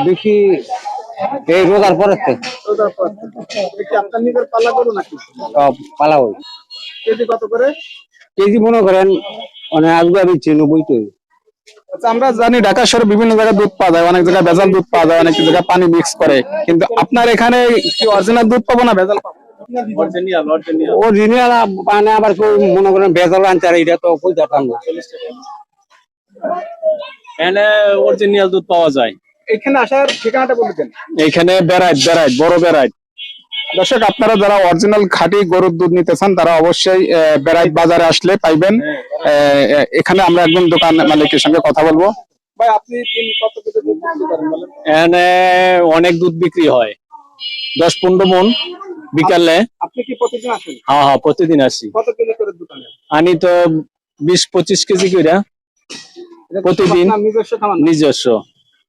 বেশি এই রোজার পরে রোজার পর কি আপনার নিজের পালা গরু নাকি? পালা হয়। কেজি কত করে? কেজি মনে করেন মানে আজকে দিচ্ছি 90 তো। আচ্ছা, আমরা জানি ঢাকা শহরে বিভিন্ন জায়গায় দুধ পাওয়া যায়, অনেক জায়গায় ভেজাল দুধ পাওয়া যায়, অনেক জায়গায় পানি মিক্স করে, কিন্তু আপনার এখানে কি অরিজিনাল দুধ পাবো না ভেজাল পাবো? অরিজিনাল মানে আবার কেউ মনে করেন ভেজাল আনছে, আর এটা তো কই যেতাম না। এখানে অরিজিনাল দুধ পাওয়া যায়। এখানে আসার ঠিকানাটা বলে দেন। এখানে বেড়াইট বড় বেড়াইট। দর্শক, আপনারা যারা অরিজিনাল খাঁটি গরুর দুধ নিতে চান তারা অবশ্যই বেড়াইট বাজারে আসলে পাইবেন। এখানে আমরা একজন দোকান মালিকের সঙ্গে কথা বলবো। ভাই, আপনি দিন কত কেজি দুধ বিক্রি করেন বলেন? এখানে অনেক দুধ বিক্রি হয়, 10-15 মন বিকালে। আপনি কি প্রতিদিন আসেন? হ্যাঁ, প্রতিদিন আসি। কত কেজি করে দুধ আনেন? আনি তো 20-25 কেজি করে প্রতিদিন, নিজস্ব খামার? নিজস্ব।